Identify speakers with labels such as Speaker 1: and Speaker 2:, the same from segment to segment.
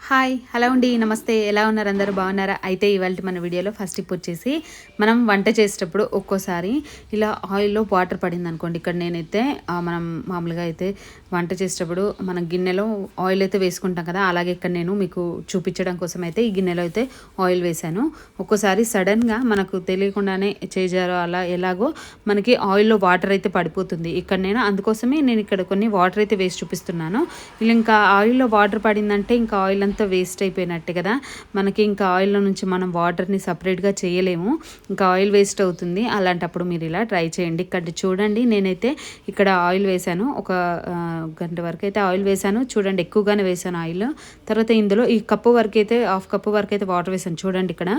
Speaker 1: Hi hello అండి నమస్తే ఎలా ఉన్నారు అందరూ బాగున్నారా అయితే ఇవాళ మన వీడియోలో ఫస్ట్ టిప్ వచ్చేసి మనం వంట చేసేటప్పుడు ఒక్కోసారి ఇలా ఆయిల్లో వాటర్ పడింది అనుకోండి ఇక్కడ నేనైతే మనం మామూలుగా అయితే వంట చేసేటప్పుడు మనం గిన్నెలో ఆయిల్ అయితే వేసుకుంటాం కదా అలాగే ఇక్కడ నేను మీకు చూపించడం కోసం అయితే ఈ గిన్నెలో అయితే ఆయిల్ వేసాను ఒక్కోసారి సడన్గా మనకు తెలియకుండానే చేజారో అలా ఎలాగో మనకి ఆయిల్లో వాటర్ అయితే పడిపోతుంది ఇక్కడ అందుకోసమే నేను ఇక్కడ కొన్ని వాటర్ అయితే వేసి చూపిస్తున్నాను ఇలా ఇంకా ఆయిల్లో వాటర్ పడిందంటే ఇంకా ఆయిల్ అంతా వేస్ట్ అయిపోయినట్టే కదా మనకి ఇంకా ఆయిల్లో నుంచి మనం వాటర్ని సపరేట్గా చేయలేము ఇంకా ఆయిల్ వేస్ట్ అవుతుంది అలాంటప్పుడు మీరు ఇలా ట్రై చేయండి ఇక్కడ చూడండి నేనైతే ఇక్కడ ఆయిల్ వేసాను ఒక గంట వరకు అయితే ఆయిల్ వేసాను చూడండి ఎక్కువగానే వేసాను ఆయిల్ తర్వాత ఇందులో ఈ కప్పు వరకు అయితే హాఫ్ కప్పు వరకు అయితే వాటర్ వేసాను చూడండి ఇక్కడ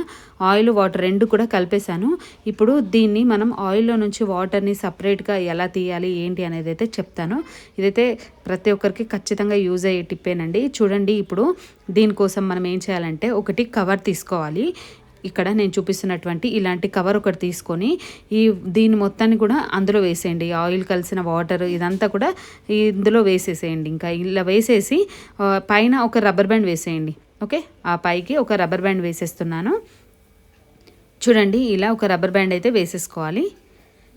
Speaker 1: ఆయిల్ వాటర్ రెండు కూడా కలిపేశాను ఇప్పుడు దీన్ని మనం ఆయిల్లో నుంచి వాటర్ని సపరేట్గా ఎలా తీయాలి ఏంటి అనేది అయితే చెప్తాను ఇదైతే ప్రతి ఒక్కరికి ఖచ్చితంగా యూజ్ అయ్యే టిప్పేనండి చూడండి ఇప్పుడు దీనికోసం మనం ఏం చేయాలంటే ఒకటి కవర్ తీసుకోవాలి ఇక్కడ నేను చూపిస్తున్నటువంటి ఇలాంటి కవర్ ఒకటి తీసుకొని దీని మొత్తాన్ని కూడా అందులో వేసేయండి ఆయిల్ కలిసిన వాటర్ ఇదంతా కూడా ఇందులో వేసేసేయండి ఇంకా ఇలా వేసేసి పైన ఒక రబ్బర్ బ్యాండ్ వేసేయండి ఓకే ఆ పైకి ఒక రబ్బర్ బ్యాండ్ వేసేస్తున్నాను చూడండి ఇలా ఒక రబ్బర్ బ్యాండ్ అయితే వేసేసుకోవాలి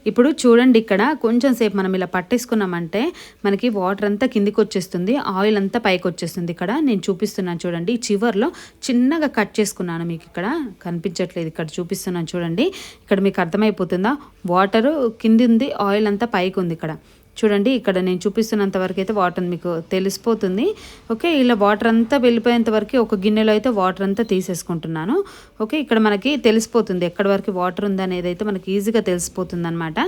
Speaker 1: ఇప్పుడు చూడండి ఇక్కడ కొంచెం సేపు మనం ఇలా పట్టేసుకున్నామంటే మనకి వాటర్ అంతా కిందికి వచ్చేస్తుంది ఆయిల్ అంతా పైకి వచ్చేస్తుంది ఇక్కడ నేను చూపిస్తున్నాను చూడండి చివర్లో చిన్నగా కట్ చేసుకున్నాను మీకు ఇక్కడ కనిపించట్లేదు ఇక్కడ చూపిస్తున్నాను చూడండి ఇక్కడ మీకు అర్థమైపోతుందా వాటర్ కింది ఉంది ఆయిల్ అంతా పైకి ఉంది ఇక్కడ చూడండి ఇక్కడ నేను చూపిస్తున్నంత వరకు అయితే వాటర్ మీకు తెలిసిపోతుంది ఓకే ఇలా వాటర్ అంతా వెళ్ళిపోయేంత వరకు ఒక గిన్నెలో అయితే వాటర్ అంతా తీసేసుకుంటున్నాను ఓకే ఇక్కడ మనకి తెలిసిపోతుంది ఎక్కడి వరకు వాటర్ ఉందనేది అయితే మనకి ఈజీగా తెలిసిపోతుంది అనమాట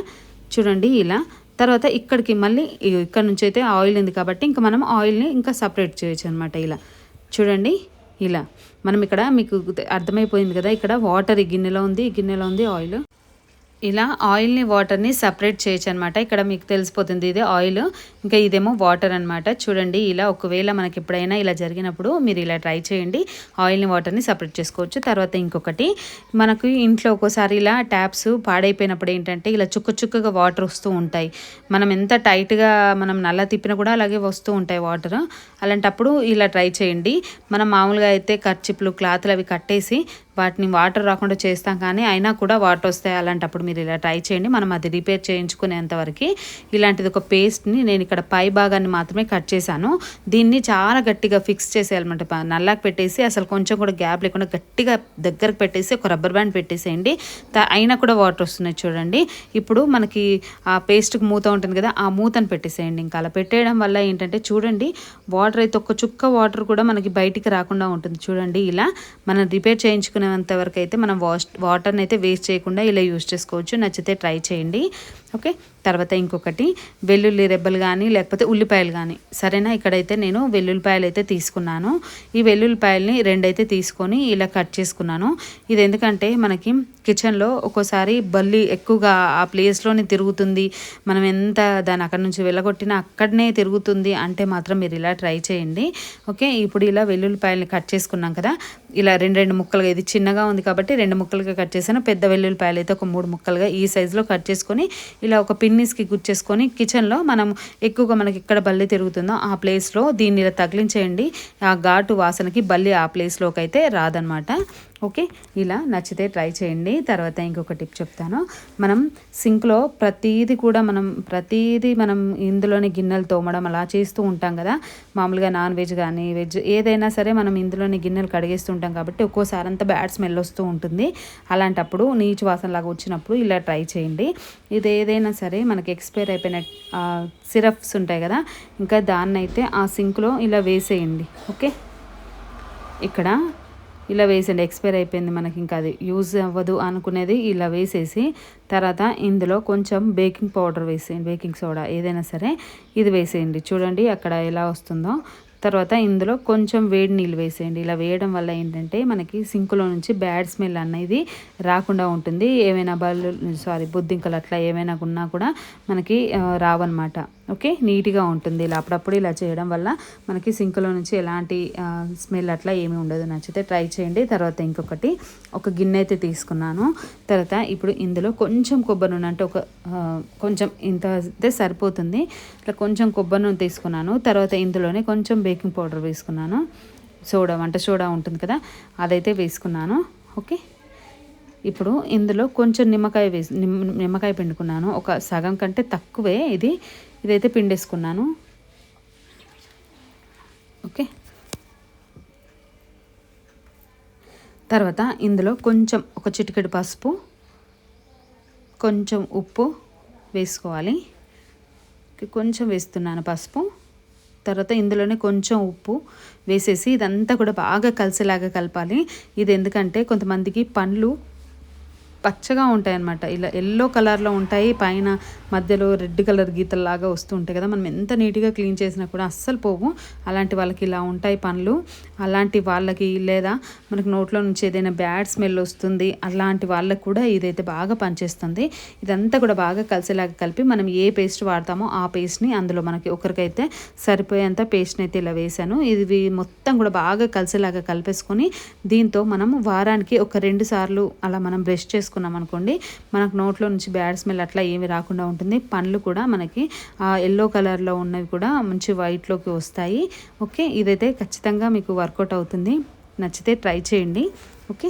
Speaker 1: చూడండి ఇలా తర్వాత ఇక్కడికి మళ్ళీ ఇక్కడ నుంచి అయితే ఆయిల్ ఉంది కాబట్టి ఇంకా మనం ఆయిల్ని ఇంకా సపరేట్ చేయొచ్చు అనమాట ఇలా చూడండి ఇలా మనం ఇక్కడ మీకు అర్థమైపోయింది కదా ఇక్కడ వాటర్ ఈ గిన్నెలో ఉంది ఆయిల్ ఇలా ఆయిల్ని వాటర్ని సపరేట్ చేయొచ్చు అనమాట ఇక్కడ మీకు తెలిసిపోతుంది ఇది ఆయిల్ ఇంకా ఇదేమో వాటర్ అనమాట చూడండి ఇలా ఒకవేళ మనకి ఎప్పుడైనా ఇలా జరిగినప్పుడు మీరు ఇలా ట్రై చేయండి ఆయిల్ని వాటర్ని సపరేట్ చేసుకోవచ్చు తర్వాత ఇంకొకటి మనకు ఇంట్లో ఒక్కోసారి ఇలా ట్యాప్స్ పాడైపోయినప్పుడు ఏంటంటే ఇలా చుక్కగా వాటర్ వస్తూ ఉంటాయి మనం ఎంత టైట్గా మనం నల్ల తిప్పినా కూడా అలాగే వస్తూ ఉంటాయి వాటర్ అలాంటప్పుడు ఇలా ట్రై చేయండి మనం మామూలుగా అయితే కర్చిప్లు క్లాత్లు అవి కట్టేసి వాటిని వాటర్ రాకుండా చేస్తాం కానీ అయినా కూడా వాటర్ వస్తాయి అలాంటప్పుడు మీరు ఇలా ట్రై చేయండి మనం అది రిపేర్ చేయించుకునేంతవరకు ఇలాంటిది ఒక పేస్ట్ని నేను ఇక్కడ పై భాగాన్ని మాత్రమే కట్ చేశాను దీన్ని చాలా గట్టిగా ఫిక్స్ చేసేయాలన్నమాట నల్లాకి పెట్టేసి అసలు కొంచెం కూడా గ్యాప్ లేకుండా గట్టిగా దగ్గరకు పెట్టేసి ఒక రబ్బర్ బ్యాండ్ పెట్టేసేయండి అయినా కూడా వాటర్ వస్తున్నాయి చూడండి ఇప్పుడు మనకి ఆ పేస్ట్కి మూత ఉంటుంది కదా ఆ మూతను పెట్టేసేయండి ఇంకా అలా పెట్టేయడం వల్ల ఏంటంటే చూడండి వాటర్ అయితే ఒక చుక్క వాటర్ కూడా మనకి బయటికి రాకుండా ఉంటుంది చూడండి ఇలా మనం రిపేర్ చేయించుకునేంత వరకు అయితే మనం వాటర్ని అయితే వేస్ట్ చేయకుండా ఇలా యూజ్ చేసుకోవచ్చు నచ్చితే ట్రై చేయండి ఓకే తర్వాత ఇంకొకటి వెల్లుల్లి రెబ్బలు కానీ లేకపోతే ఉల్లిపాయలు కానీ సరేనా ఇక్కడైతే నేను వెల్లుల్లిపాయలు అయితే తీసుకున్నాను ఈ వెల్లుల్లిపాయలని రెండైతే తీసుకొని ఇలా కట్ చేసుకున్నాను ఇది ఎందుకంటే మనకి కిచెన్లో ఒక్కోసారి బల్లి ఎక్కువగా ఆ ప్లేస్లోనే తిరుగుతుంది మనం ఎంత దాన్ని అక్కడి నుంచి వెళ్ళగొట్టినా అక్కడనే తిరుగుతుంది అంటే మాత్రం మీరు ఇలా ట్రై చేయండి ఓకే ఇప్పుడు ఇలా వెల్లుల్లిపాయలని కట్ చేసుకున్నాం కదా ఇలా రెండు ముక్కలుగా ఇది చిన్నగా ఉంది కాబట్టి 2 ముక్కలుగా కట్ చేశాను పెద్ద వెల్లుల్లిపాయలు అయితే ఒక 3 ముక్కలుగా ఈ సైజులో కట్ చేసుకొని ఇలా ఒక పిన్నిస్కి గుచ్చేసుకొని కిచెన్లో మనం ఎక్కువగా మనకి ఎక్కడ బల్లి తిరుగుతుందో ఆ ప్లేస్లో దీన్ని ఇలా తగిలించేయండి ఆ ఘాటు వాసనకి బల్లి ఆ ప్లేస్లోకి అయితే రాదనమాట ఓకే ఇలా నచ్చితే ట్రై చేయండి తర్వాత ఇంకొక టిప్ చెప్తాను మనం సింక్లో ప్రతీది మనం ఇందులోనే గిన్నెలు తోమడం అలా చేస్తూ ఉంటాం కదా మామూలుగా నాన్ వెజ్ కానీ వెజ్ ఏదైనా సరే మనం ఇందులోనే గిన్నెలు కడిగేస్తూ ఉంటాం కాబట్టి ఒక్కోసారి అంతా బ్యాడ్ స్మెల్ వస్తూ ఉంటుంది అలాంటప్పుడు నీచు వాసనలాగా వచ్చినప్పుడు ఇలా ట్రై చేయండి ఇది ఏదైనా సరే మనకి ఎక్స్పైర్ అయిపోయిన సిరప్స్ ఉంటాయి కదా ఇంకా దాన్నైతే ఆ సింక్లో ఇలా వేసేయండి ఓకే ఇక్కడ ఇలా వేసేయండి ఎక్స్పైర్ అయిపోయింది మనకి ఇంకా అది యూజ్ అవ్వదు అనుకునేది ఇలా వేసేసి తర్వాత ఇందులో కొంచెం బేకింగ్ పౌడర్ వేసేయండి బేకింగ్ సోడా ఏదైనా సరే ఇది వేసేయండి చూడండి అక్కడ ఎలా వస్తుందో తర్వాత ఇందులో కొంచెం వేడి నీళ్ళు వేసేయండి ఇలా వేయడం వల్ల ఏంటంటే మనకి సింకులో నుంచి బ్యాడ్ స్మెల్ అనేది రాకుండా ఉంటుంది ఏమైనా బొద్దింకలు అట్లా ఏమైనా ఉన్నా కూడా మనకి రావన్నమాట ఓకే నీట్గా ఉంటుంది ఇలా అప్పుడప్పుడు ఇలా చేయడం వల్ల మనకి సింకులో నుంచి ఎలాంటి స్మెల్ అట్లా ఏమీ ఉండదు నచ్చితే ట్రై చేయండి తర్వాత ఇంకొకటి ఒక గిన్నె అయితే తీసుకున్నాను తర్వాత ఇప్పుడు ఇందులో కొంచెం కొబ్బరి నూనె అంటే కొంచెం ఇంత అయితే సరిపోతుంది ఇట్లా కొంచెం కొబ్బరి నూనె తీసుకున్నాను తర్వాత ఇందులోనే కొంచెం బేకింగ్ పౌడర్ వేసుకున్నాను వంట సోడా ఉంటుంది కదా, అదైతే వేసుకున్నాను. ఓకే, ఇప్పుడు ఇందులో కొంచెం నిమ్మకాయ పిండుకున్నాను. ఒక సగం కంటే తక్కువే ఇదైతే పిండేసుకున్నాను. ఓకే, తర్వాత ఇందులో కొంచెం ఒక చిటికెడు పసుపు, కొంచెం ఉప్పు వేసుకోవాలి. కొంచెం వేస్తున్నాను పసుపు. తర్వాత ఇందులోనే కొంచెం ఉప్పు వేసేసి ఇదంతా కూడా బాగా కలిసేలాగా కలపాలి. ఇది ఎందుకంటే కొంతమందికి పండ్లు పచ్చగా ఉంటాయి అన్నమాట, ఇలా ఎల్లో కలర్లో ఉంటాయి, పైన మధ్యలో రెడ్ కలర్ గీతల్లాగా వస్తూ ఉంటాయి కదా, మనం ఎంత నీట్గా క్లీన్ చేసినా కూడా అస్సలు పోవు. అలాంటి వాళ్ళకి ఇలా ఉంటాయి పండ్లు. అలాంటి వాళ్ళకి, లేదా మనకి నోట్లో నుంచి ఏదైనా బ్యాడ్ స్మెల్ వస్తుంది అలాంటి వాళ్ళకి కూడా ఇదైతే బాగా పనిచేస్తుంది. ఇదంతా కూడా బాగా కలిసేలాగా కలిపి మనం ఏ పేస్ట్ వాడతామో ఆ పేస్ట్ని అందులో మనకి ఒకరికైతే సరిపోయేంత పేస్ట్ని అయితే ఇలా వేసాను. ఇది మొత్తం కూడా బాగా కలిసేలాగా కలిపేసుకొని దీంతో మనం వారానికి ఒక 2 సార్లు అలా మనం బ్రష్ చేసుకున్నాం అనుకోండి, మనకు నోట్లో నుంచి బ్యాడ్ స్మెల్ అట్లా ఏమి రాకుండా ఉంటుంది. పండ్లు కూడా మనకి ఎల్లో కలర్లో ఉన్నవి కూడా మంచి వైట్లోకి వస్తాయి. ఓకే, ఇదైతే ఖచ్చితంగా మీకు వర్కౌట్ అవుతుంది. నచ్చితే ట్రై చేయండి. ఓకే,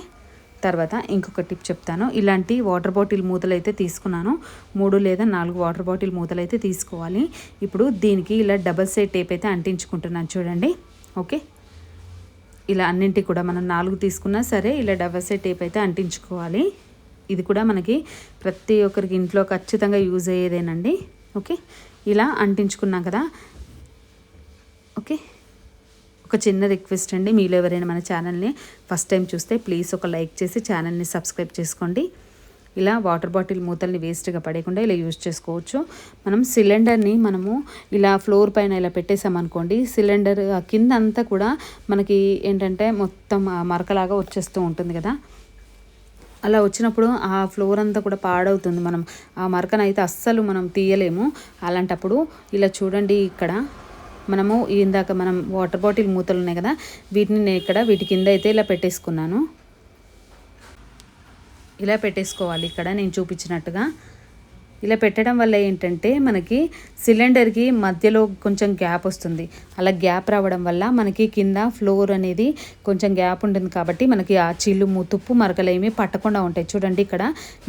Speaker 1: తర్వాత ఇంకొక టిప్ చెప్తాను. ఇలాంటి వాటర్ బాటిల్ మూతలు అయితే తీసుకున్నాను. 3 లేదా 4 వాటర్ బాటిల్ మూతలు అయితే తీసుకోవాలి. ఇప్పుడు దీనికి ఇలా డబల్ సైడ్ టేప్ అయితే అంటించుకుంటున్నాను చూడండి. ఓకే, ఇలా అన్నింటికి కూడా మనం 4 తీసుకున్నా సరే ఇలా డబల్ సైడ్ టేప్ అయితే అంటించుకోవాలి. ఇది కూడా మనకి ప్రతి ఒక్కరికి ఇంట్లో ఖచ్చితంగా యూజ్ అయ్యేదేనండి. ఓకే, ఇలా అంటించుకున్నాం కదా. ఓకే, ఒక చిన్న రిక్వెస్ట్ అండి, మీలో ఎవరైనా మన ఛానల్ని ఫస్ట్ టైం చూస్తే ప్లీజ్ ఒక లైక్ చేసి ఛానల్ని సబ్స్క్రైబ్ చేసుకోండి. ఇలా వాటర్ బాటిల్ మూతల్ని వేస్ట్గా పడేయకుండా ఇలా యూజ్ చేసుకోవచ్చు. మనం సిలిండర్ని ఇలా ఫ్లోర్ పైన ఇలా పెట్టేసామనుకోండి, సిలిండర్ కింద అంతా కూడా మనకి ఏంటంటే మొత్తం మరకలాగా వచ్చేస్తూ ఉంటుంది కదా. అలా వచ్చినప్పుడు ఆ ఫ్లోర్ అంతా కూడా పాడవుతుంది. మనం ఆ మరకనైతే అస్సలు మనం తీయలేము. అలాంటప్పుడు ఇలా చూడండి, ఇక్కడ మనము ఇందాక మనం వాటర్ బాటిల్ మూతలు ఉన్నాయి కదా, వీటిని నేను వీటి కింద అయితే ఇలా పెట్టేసుకున్నాను. ఇలా పెట్టేసుకోవాలి ఇక్కడ నేను చూపించినట్టుగా. ఇలా పెట్టడం వల్ల ఏంటంటే మనకి సిలిండర్కి మధ్యలో కొంచెం గ్యాప్ వస్తుంది. అలా గ్యాప్ రావడం వల్ల మనకి కింద ఫ్లోర్ అనేది కొంచెం గ్యాప్ ఉంటుంది కాబట్టి మనకి ఆ చిల్లుము తుప్పు మరకలు ఏమీ పట్టకుండా ఉంటాయి. చూడండి, ఇక్కడ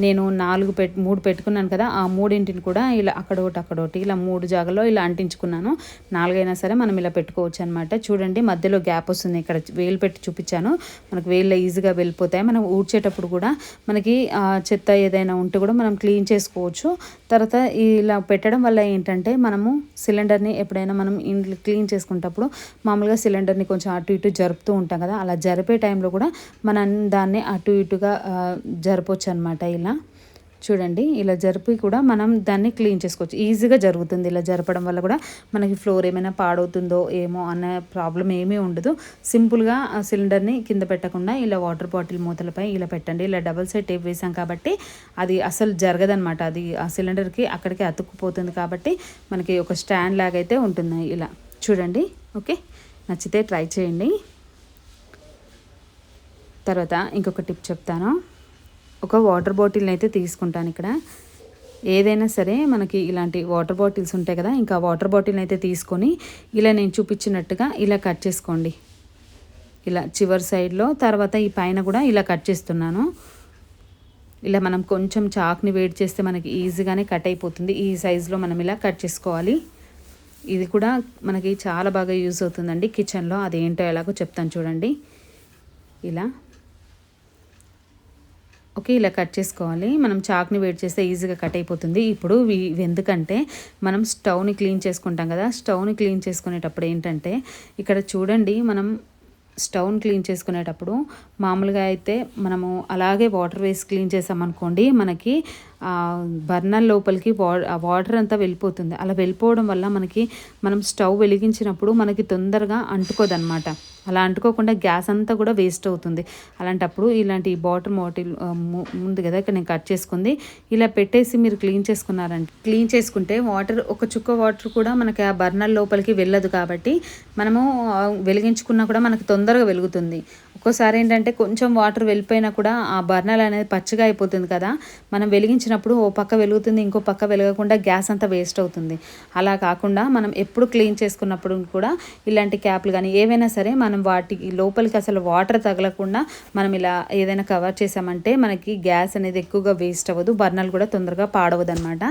Speaker 1: నేను 3 పెట్టుకున్నాను కదా, ఆ 3 కూడా ఇలా అక్కడోటి ఇలా 3 జాగాల్లో ఇలా అంటించుకున్నాను. 4 అయినా సరే మనం ఇలా పెట్టుకోవచ్చు అనమాట. చూడండి, మధ్యలో గ్యాప్ వస్తుంది. ఇక్కడ వేలు పెట్టి చూపించాను, మనకు వేళ్ళు ఈజీగా వెళ్ళిపోతాయి. మనం ఊడ్చేటప్పుడు కూడా మనకి చెత్త ఏదైనా ఉంటే కూడా మనం క్లీన్ చేసుకోవచ్చు. తర్వాత ఇలా పెట్టడం వల్ల ఏంటంటే మనము సిలిండర్ని ఎప్పుడైనా మనం ఇంట్లో క్లీన్ చేసుకునేటప్పుడు మామూలుగా సిలిండర్ని కొంచెం అటు ఇటు జరుపుతూ ఉంటాం కదా, అలా జరిపే టైంలో కూడా మనం దాన్ని అటు ఇటుగా జరపవచ్చు అనమాట. ఇలా చూడండి, ఇలా జరిపి కూడా మనం దాన్ని క్లీన్ చేసుకోవచ్చు. ఈజీగా జరుగుతుంది. ఇలా జరపడం వల్ల కూడా మనకి ఫ్లోర్ ఏమైనా పాడవుతుందో ఏమో అనే ప్రాబ్లం ఏమీ ఉండదు. సింపుల్గా ఆ సిలిండర్ని కింద పెట్టకుండా ఇలా వాటర్ బాటిల్ మూతలపై ఇలా పెట్టండి. ఇలా డబల్ సైడ్ టేప్ వేసాం కాబట్టి అది అసలు జరగదనమాట. అది ఆ సిలిండర్కి అక్కడికి అతుక్కుపోతుంది కాబట్టి మనకి ఒక స్టాండ్ లాగా అయితే ఉంటుంది. ఇలా చూడండి. ఓకే, నచ్చితే ట్రై చేయండి. తర్వాత ఇంకొక టిప్ చెప్తాను. ఒక వాటర్ బాటిల్ని అయితే తీసుకుంటాను. ఇక్కడ ఏదైనా సరే మనకి ఇలాంటి వాటర్ బాటిల్స్ ఉంటాయి కదా, ఇంకా వాటర్ బాటిల్ని అయితే తీసుకొని ఇలా నేను చూపించినట్టుగా ఇలా కట్ చేసుకోండి. ఇలా చివరి సైడ్లో, తర్వాత ఈ పైన కూడా ఇలా కట్ చేస్తున్నాను. ఇలా మనం కొంచెం చాక్ని వేడి చేస్తే మనకి ఈజీగానే కట్ అయిపోతుంది. ఈ సైజులో మనం ఇలా కట్ చేసుకోవాలి. ఇది కూడా మనకి చాలా బాగా యూజ్ అవుతుందండి కిచెన్లో. అదేంటో ఎలాగో చెప్తాను చూడండి. ఇలా ఓకే, ఇలా కట్ చేసుకోవాలి. మనం చాక్ని వేడి చేస్తే ఈజీగా కట్ అయిపోతుంది. ఇప్పుడు ఇవి ఎందుకంటే మనం స్టవ్ని క్లీన్ చేసుకుంటాం కదా, స్టవ్ని క్లీన్ చేసుకునేటప్పుడు ఏంటంటే ఇక్కడ చూడండి, మనం స్టవ్ని క్లీన్ చేసుకునేటప్పుడు మామూలుగా అయితే మనము అలాగే వాటర్ వేసి క్లీన్ చేసామనుకోండి, మనకి బర్నర్ లోపలికి వాటర్ అంతా వెళ్ళిపోతుంది. అలా వెళ్ళిపోవడం వల్ల మనం స్టవ్ వెలిగించినప్పుడు మనకి తొందరగా అంటుకోదన్నమాట. అలా అంటుకోకుండా గ్యాస్ అంతా కూడా వేస్ట్ అవుతుంది. అలాంటప్పుడు ఇలాంటి బాటిల్ ముందు కదా ఇక్కడ నేను కట్ చేసుకుంది, ఇలా పెట్టేసి మీరు క్లీన్ చేసుకుంటే వాటర్, ఒక చుక్క వాటర్ కూడా మనకి ఆ బర్నర్ లోపలికి వెళ్ళదు. కాబట్టి మనము వెలిగించుకున్నా కూడా మనకి తొందరగా వెలుగుతుంది. ఒక్కోసారి ఏంటంటే కొంచెం వాటర్ వెళ్ళిపోయినా కూడా ఆ బర్నర్ అనేది పచ్చిగా అయిపోతుంది కదా, మనం వెలిగించినప్పుడు ఓ పక్క వెలుగుతుంది, ఇంకో పక్క వెలగకుండా గ్యాస్ అంతా వేస్ట్ అవుతుంది. అలా కాకుండా మనం ఎప్పుడు క్లీన్ చేసుకున్నప్పుడు కూడా ఇలాంటి క్యాప్లు కానీ ఏవైనా సరే మనం వాటికి లోపలికి అసలు వాటర్ తగలకుండా మనం ఇలా ఏదైనా కవర్ చేసామంటే మనకి గ్యాస్ అనేది ఎక్కువగా వేస్ట్ అవ్వదు, బర్నర్ కూడా తొందరగా పాడవదు అనమాట.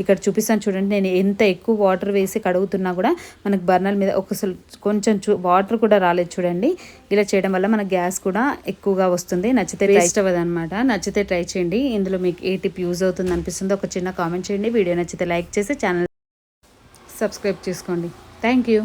Speaker 1: ఇక్కడ చూపిస్తాను చూడండి, నేను ఎంత ఎక్కువ వాటర్ వేసి కడుగుతున్నా కూడా మనకు బర్నర్ మీద ఒకసారి కొంచెం వాటర్ కూడా రాలేదు చూడండి. ఇలా చేయడం వల్ల మన గ్యాస్ కూడా ఎక్కువగా వస్తుంది, నచ్చితే వేస్ట్ అవ్వదు అనమాట. నచ్చితే ట్రై చేయండి. ఇందులో మీకు ఏ టిప్ యూజ్ అవుతుంది అనిపిస్తుందో ఒక చిన్న కామెంట్ చేయండి. వీడియో నచ్చితే లైక్ చేసి ఛానల్ సబ్స్క్రైబ్ చేసుకోండి. Thank you.